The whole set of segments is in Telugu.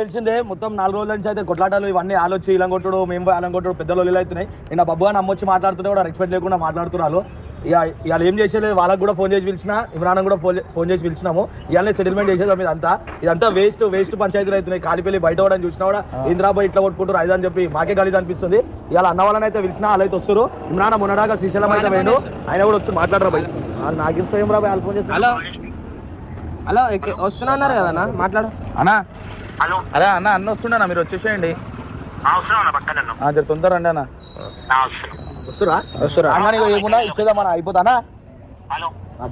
తెలిసిందే మొత్తం 4 రోజుల నుంచి అయితే కొట్లాటలు ఇవన్నీ ఆలోచి ఇలా కొట్టుడు మేము అలా కొట్టుడు పెద్ద లొల్లిలు అవుతున్నాయి. నిన్న బబ్బు అని అమ్మొచ్చి మాట్లాడుతుంటే కూడా రెస్పెక్ట్ లేకుండా మాట్లాడుతున్నారు. ఇవాళ ఏం చేసేలేదు, వాళ్ళకి కూడా ఫోన్ చేసి పిలిచిన, ఇమ్రాన్ కూడా ఫోన్ చేసి పిలిచినాము. ఇవాళ సెటిల్మెంట్ చేసేది ఇదంతా వేస్ట్ పంచాయతీలు అవుతున్నాయి. కాలిపల్లి బయట కూడా చూసినా కూడా ఇంద్రాబాయ్ ఇట్లా కొట్టుకుంటారు ఐదు అని చెప్పి మాకే గలీజ్ అనిపిస్తుంది. ఇవాళ అన్న వాళ్ళని అయితే పిలిచినా వాళ్ళు అయితే వస్తారు. ఇమ్రాన్ మొన్నడాగా శ్రీశైలం అయితే పోయిండు, ఆయన కూడా వచ్చి మాట్లాడరా భయ్. నాకు ఇన్స్టా ఏం రాబాయ్ వాళ్ళు ఫోన్ చేస్తారు. హలో వస్తున్నా అన్నారు కదా అన్న, మాట్లాడు అన్నా. అదే అన్న అన్న వస్తుండన్నా, మీరు వచ్చేసేయండి. తొందర రండి అన్న. వస్తురా అన్న, ఏమున్నా ఇచ్చేదామన్నా అయిపోతానా?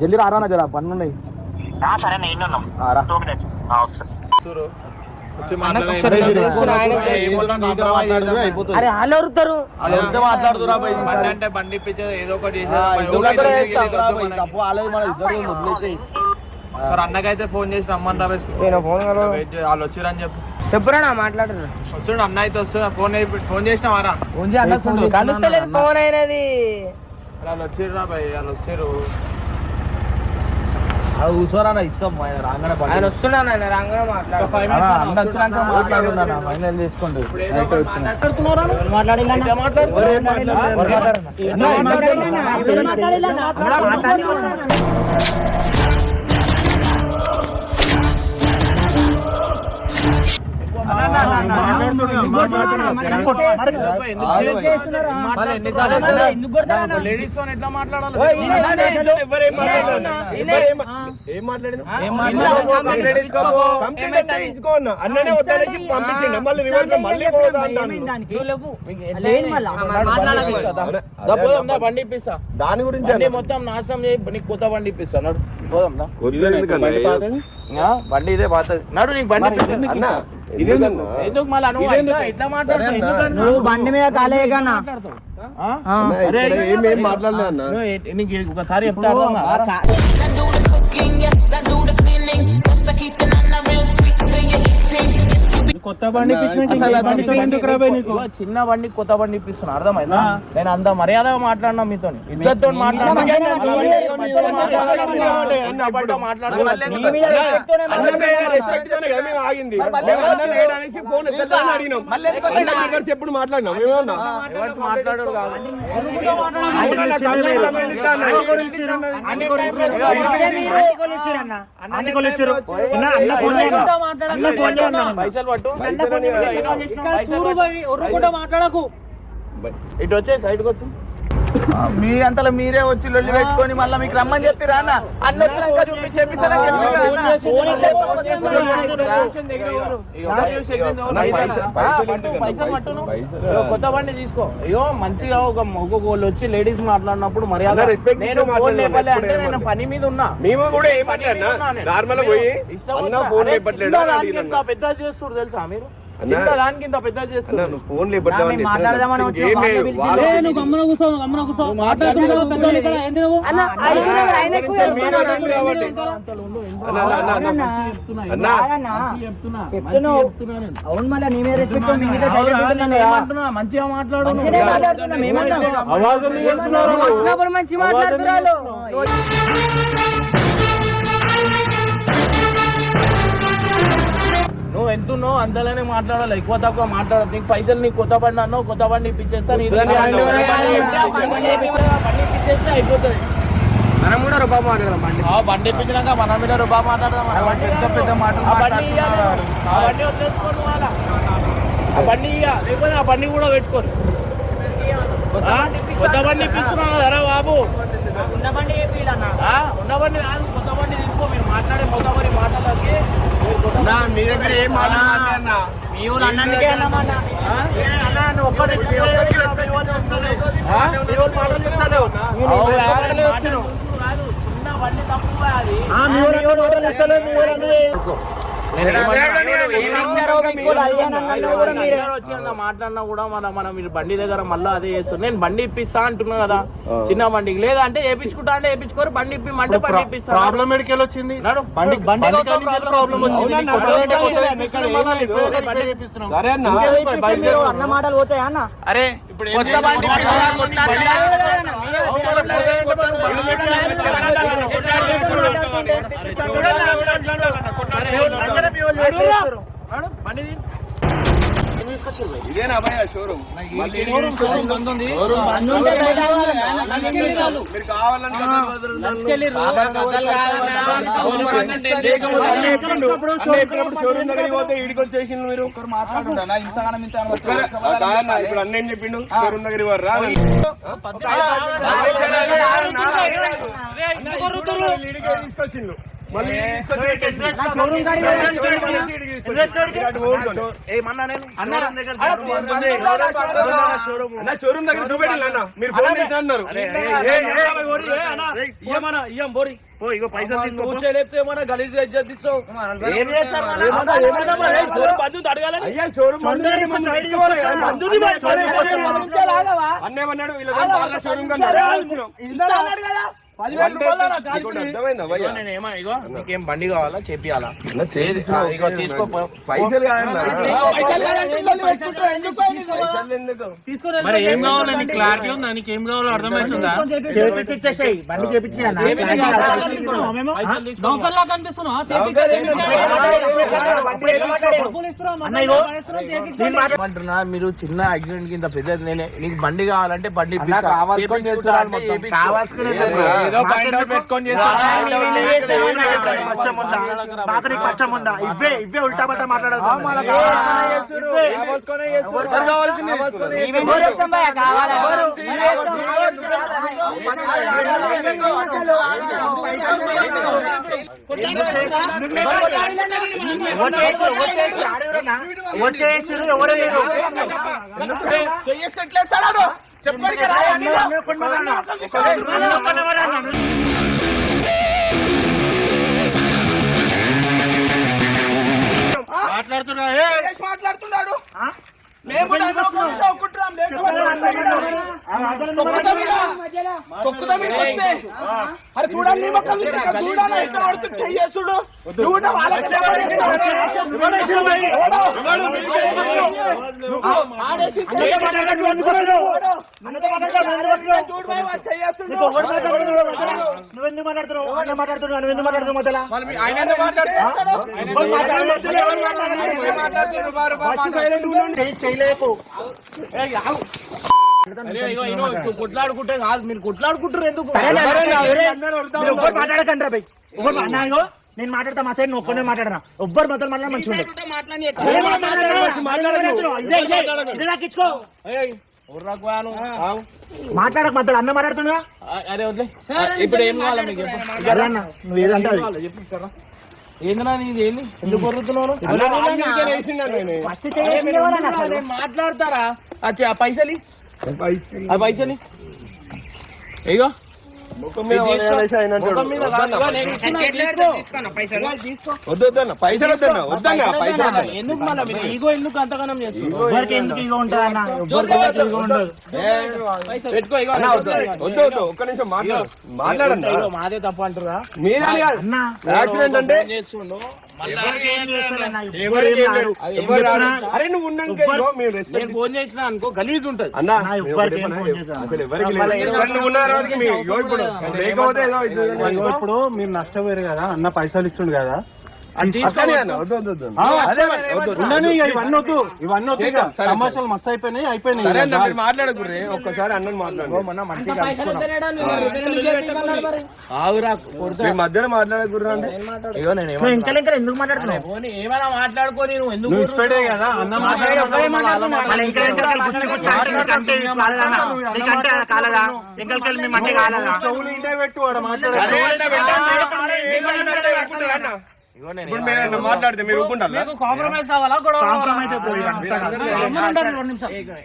జల్దీ రారా జరా పనులు ఉన్నాయి. అన్నకైతే ఫోన్ చేసి రమ్మని వాళ్ళు వచ్చిరని చెప్పురా మాట్లాడు. వస్తుండు అన్న అయితే వస్తున్నా. ఫోన్ చేసినావారా? ఫోన్ అయినది వాళ్ళు వచ్చిర్రా బాయ్, వాళ్ళు వచ్చారు. కూర్చోరా ఇస్తాం ఆయన వస్తున్నాను, ఆయన రాగానే ఫైనల్ చేసుకోండి. లేడీస్ తో ఎట్లా మాట్లాడాలి? బండి ఇప్పిస్తా, దాని గురించి మొత్తం నాశనం చేయి, నీకు కొత్త బండి ఇప్పిస్తా. పోదాం బండి ఇదే పాత నడు, నీకు బండి ఎందుకు మళ్ళీ ఎట్లా మాట్లాడుతావు? బండి మీద కాలే నీకు ఒకసారి చెప్తా. కొత్త బండి చిన్న బండి కొత్త బండి ఇప్పిస్తున్నా, అర్థమైందా? నేను అంత మర్యాదగా మాట్లాడినా మీతో, ఇద్దరితో మాట్లాడినా. ఎప్పుడు మాట్లాడినా మాట్లాడారు కాదు. పైసలు పట్టు, మాట్లాడకు. ఇటు వచ్చే సైడ్కి వచ్చి మీ అంతలో మీరే వచ్చి లొల్లి పెట్టుకొని మళ్ళీ మీకు రమ్మని చెప్పిరా అన్న? అన్న వచ్చినాక కొత్త బండి తీసుకో. అయ్యో మంచిగా ఒక్కొక్కళ్ళు వచ్చి లేడీస్ మాట్లాడినప్పుడు మర్యాద. నేను ఫోన్ లేపలే అంటే నేను పని మీద ఉన్నా. మేము కూడా పెద్ద చేస్తారు తెలుసా మీరు? దానికి ఇంత పెద్ద చేస్తున్నారు. ఫోన్ మంచిగా మాట్లాడు. మంచి మాట్లాడుతున్నారు. నువ్వు ఎంతున్నావు అంతలోనే మాట్లాడాలి, ఎక్కువ తక్కువ మాట్లాడదు. నీకు పైసలు నీకు కొత్త బండి అన్నావు, కొత్త బండి ఇప్పించేస్తాను. బండి ఇప్పించేస్తే అయిపోతుంది. మనం కూడా రూపాయి మాట్లాడదాం. బండి ఇప్పించినాక మనం మీద రూపాయి మాట్లాడదాం. బండి వదిలేసుకోండి వాళ్ళ, ఆ బండి లేకపోతే ఆ బండి కూడా పెట్టుకోరు. కొత్త బండి ఇప్పిస్తున్నావు కదా బాబు, ఉన్న బండి కాదు కొత్త బండి తీసుకో. మీరు మాట్లాడే కొత్త బండి మాట్లాడాలి. మీ దగ్గర ఏం మాట్లాడినా మాట్లాడినా కూడా మనం మీరు బండి దగ్గర మళ్ళీ అదే చేస్తారు. నేను బండి ఇప్పిస్తా అంటున్నా కదా చిన్న బండికి, లేదా అంటే వేయించుకుంటా అంటే వేయించుకోరు. బండి ఇప్పిమంటే బండి ఇప్పిస్తా. ప్రాబ్లం ఎడికెళ్ళి వచ్చింది. అన్న మాటలు పోతాయా అన్న? అరే ఇప్పుడు బండి తీ. ఇదేనా అబ్బాయి షోరూమ్ మీరు షోరూమ్ దగ్గరికి పోతే ఈడికి వచ్చేసి మీరు మాట్లాడుకుంటా ఇంతగానం ఇంత ఇప్పుడు అన్న ఏం చెప్పిండు షోరూమ్ దగ్గరికి వర్రా తీసుకొచ్చిండు మళ్ళీ షోరూమ్ దగ్గర చూపెట్టాలి అన్న మీరు ఫోన్ చేసి అన్నారు పైసలు తీసుకొచ్చేలేపితే ఏమన్నా గలీజ్ ఇచ్చావు అన్నేమన్నాడు షోరూమ్ నీకేం బండి కావాలా చెప్పియాలా తీసుకో పైసలు మరి ఏం కావాలో నీకు క్లారిటీ ఉందా? నీకు ఏం కావాలో అర్థమవుతుందా? బండి చేపించి మీరు చిన్న యాక్సిడెంట్ కింద పెద్ద నీకు బండి కావాలంటే బండి ఇవే ఉల్టా పట్ట మాట్లాడదు మాట్లాడుతున్నాడు చూడండి చెయ్యేసుడు నువ్వెందుకు మాట్లాడుతున్నావు చేయలేకు కొట్లాడుకుంటే కాదు మీరు కొట్లాడుకుంటారు ఎందుకు మాట్లాడకండి రా అన్నాయో నేను మాట్లాడతా మా సైడ్ నువ్వు ఒక్కనే మాట్లాడనా ఎవ్వరు మొదలు మాట్లాడ మంచిగా మాట్లాడక మధ్యలో అన్న మాట్లాడుతున్నా అరే వదిలే ఇప్పుడు ఏం కావాలి మీకు నువ్వు ఏదంటే ఏందన్నా నీది ఏంది ఎందుకు కొరుతున్నాను మాట్లాడతారా ఆ పైసలు ఆ పైసలు ఇగో వద్దన్న పైసలు వద్దన్న పైసలు ఎందుకు మళ్ళీ ఈగో ఎందుకు అంతగానం చేస్తుంది ఎందుకు ఇగో ఉంటుంది అన్న ఎవ్వరికి ఇగో ఉండదు వద్దు ఒక్క నిమిషం మాట్లాడండి మాదే తప్పు అంటారా మీదే అన్న యాక్సిడెంట్ అంటే చేస్తుండు అరే నువ్వు ఉన్నాక నేను ఫోన్ చేసినా అనుకో గలీజ్ ఉంటది అన్న ఇప్పుడు మీరు నష్టపోయారు కదా అన్న పైసలు ఇస్తుండు కదా ఇవన్నీ సమస్యలు మస్తు అయిపోయినాయి మాట్లాడకుర్రే ఒక్కసారి అన్నని మాట్లాడు మధ్యలో మాట్లాడకుర్రా అంటే ఎందుకు మాట్లాడుతున్నావు ఏమైనా మాట్లాడుకోని నువ్వు ఎందుకు కదా అన్న చెవులు ఇంటే పెట్టు మాట్లాడితే మీరు ఒప్పుకుంటారా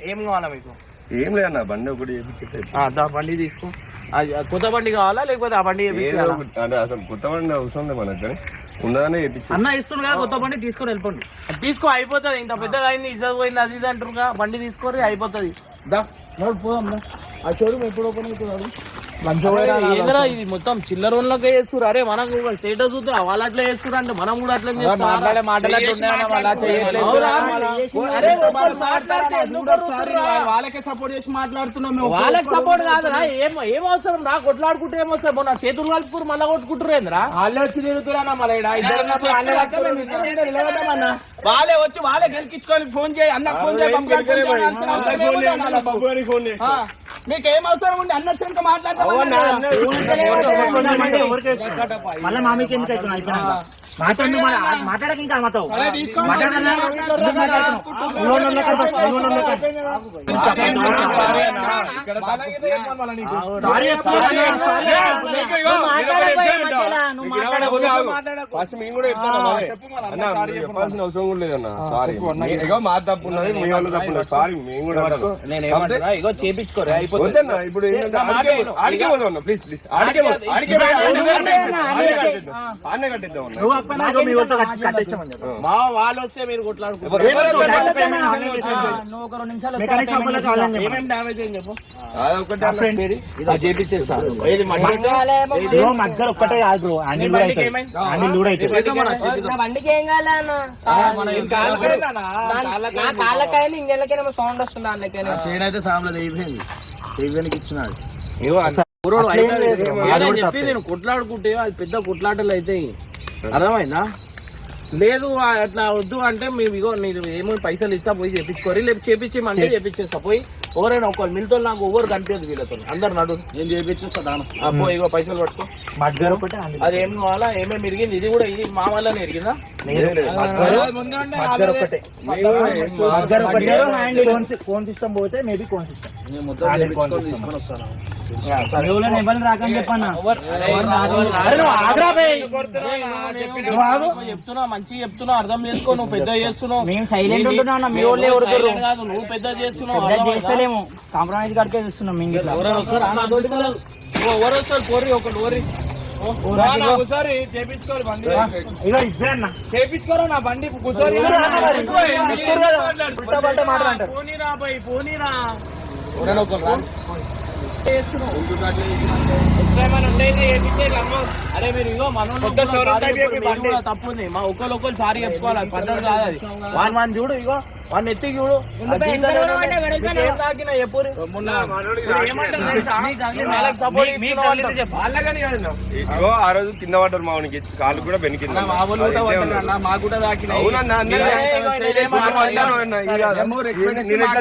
ఏం కావాలా మీకు ఏం లేదన్న బండి ఒకటి బండి తీసుకో కొత్త బండి కావాలా లేకపోతే ఆ బండి అసలు కొత్త బండి అవసరం లేదు మనకు ఉన్నదానే అన్న ఇస్తున్నా కొత్త బండి తీసుకొని వెళ్ళిపోండి తీసుకో అయిపోతుంది ఇంత పెద్దగా అయింది ఇజ్జత్ పోయింది అది ఇది అంటారుగా బండి తీసుకోరి అయిపోతుంది పోదాం ఆ షోరూమ్ ఎప్పుడు ఓపెన్ అవుతున్నాడు ఏంద్రా ఇది మొత్తం చిల్లర వాళ్ళకే చేస్తున్నారు. అరే మనకు స్టేటస్ చూద్దా వాళ్ళు అట్లా చేస్తున్నారు అంటే మనం కూడా అట్లా మాట్లాడే మాటలు వాళ్ళకే సపోర్ట్ చేసి మాట్లాడుతున్నాం. వాళ్ళకి సపోర్ట్ కాదురా. ఏం అవసరం రా కొట్లాడుకుంటే ఏమొస్తారు? మొన్న చేతులు కలుపుకురు మళ్ళా కొట్టుకుంటారు ఏంద్రా? వాళ్ళే వచ్చి తిరుగుతున్నా మళ్ళీ వాళ్ళే వచ్చి వాళ్ళే గెలిపించుకొని ఫోన్ చేయి అన్న ఫోన్ చేయి మీకేం అవసరం ఉంది అన్న వచ్చాక మళ్ళీ మామీకి ఎందుకు అవుతున్నావు? మాట్లాడక ఇంకా మాతో ఫస్ట్ మేము కూడా చెప్పాల్సిన అవసరం కూడా లేదన్న. సారీ ఇగో మా తప్పు ఉన్నది, మీ వాళ్ళు తప్పు ఉన్నది. సారీ మేము కూడా ఇగో చేపించుకోరు వద్దన్నా. ఇప్పుడు ఆడికే పోదాం ప్లీజ్ ప్లీజ్. ఆడికే ఆడనే కట్టిద్దాం. మా వాళ్ళు వస్తే మీరు కొట్లాడుకుంటారు. ఏమేమి డామేజ్ అని చెప్పు చేపించేస్తాను. మధ్యలో ఒక్కటే కాదు బ్రో, అన్ని లూడ్ అయితే బండికి ఏం కాలేనా కాళ్ళకైనా ఇంజన్లకైనా సౌండ్ వస్తుంది. అందుకైనా చేయడైతే సాంబ్లది అయిపోయింది. అయిపోయినకి ఇచ్చినాడు. చెప్పి నేను కొట్లాడుకుంటే అది పెద్ద కొట్లాటలు అయితే అర్థమైందా? లేదు అట్లా వద్దు అంటే మేము ఇగో నేను ఏమో పైసలు ఇస్తా పోయి చేపించుకోరి, లేకపోతే చేపించేమంటే చేపించేస్తా. పోయి ఎవరైనా ఒకరు మిల్తో నాకు ఎవరు కనిపించదు వీళ్ళతో అందరు నడు నేను చేపించేస్తా దాని పో ఇగో పైసలు పట్టుకో. అది ఏం కావాలా ఏమేమి ఇరిగింది? ఇది కూడా ఇది మా వల్లనే ఇరిగిందా? ఫోన్ సిస్టమ్ పోతే మేబీ ఫోన్ సిస్టమ్ తీసుకొని వస్తాను. చెప్తున్నా మంచిగా చెప్తున్నా, అర్థం చేసుకో. నువ్వు పెద్ద చేస్తున్నావు, కాదు నువ్వు పెద్ద చేస్తున్నావు. చేస్తలేము, కాంప్రమైజ్ కడితే చూస్తున్నాం. ఎవరు వస్తారు కోరి ఒకటి ఓరి ఒకసారి చేపించుకోరు బండి. చేపించుకోరా నా బండి కూర్చోని పోనీరా పోయి పోనీరా. అరే మీరు ఇగో మన తప్పు ఉంది. మా ఒకరు సారి చెప్పుకోవాలి, పద్ధతి కాదు అది. వాన్ చూడు ఇగో వాడిని ఎత్తి చూడు తాకినా ఎప్పుడు ఆ రోజు కింద పడ్డారు మావునికి కాళ్ళు కూడా బెనికింది.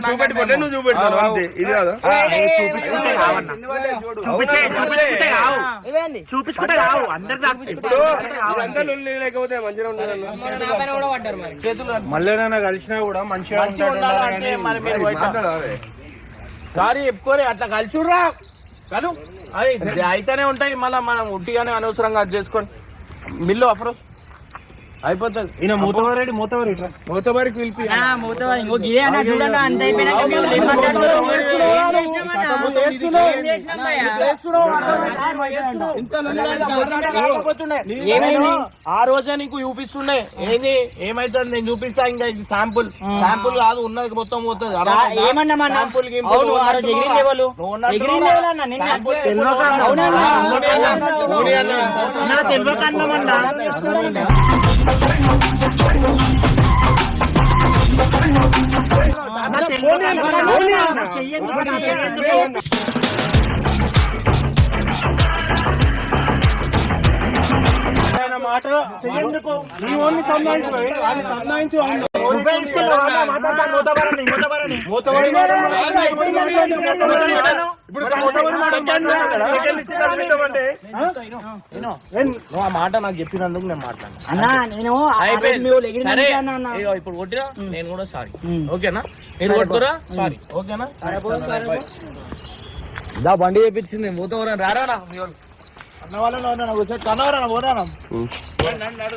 చూపెట్టుకుంటే నువ్వు చూపెడతావు అంతే. ఇది కాదు చూపించుకుంటే ఇప్పుడు లేకపోతే మంచిగా ఉంటారు. మళ్ళీ కలిసినా కూడా మంచిగా ఉండాలంటే మరి మీరు సారీ చెప్పుకోరే అట్లా కలిసిరా కలు అది అయితేనే ఉంటాయి. మళ్ళీ మనం ఉట్టిగానే అనవసరంగా అది చేసుకొని మిల్లు అఫ్రోజ్ అయిపోతుంది. ఈయన మూతవారికి పిలిపి ఆ రోజే నీకు చూపిస్తుండే ఏంది ఏమైతుంది నేను చూపిస్తా. ఇంకా ఇది శాంపుల్ కాదు ఉన్నది మొత్తం పోతుంది. శాంపుల్ మాట సంబంధించు ఆ మాట నాకు చెప్పినందుకు నేను మాట్లాడాను అన్నా. నేను ఇప్పుడు కొట్టిరా నేను కూడా సారీ ఓకేనా? మీరు కొట్టురా సారీ ఓకేనా? దా బండి చేపించింది మూతవరం రారా మీ వాళ్ళు అన్న వాళ్ళ కన్నవరా పోరానా నడు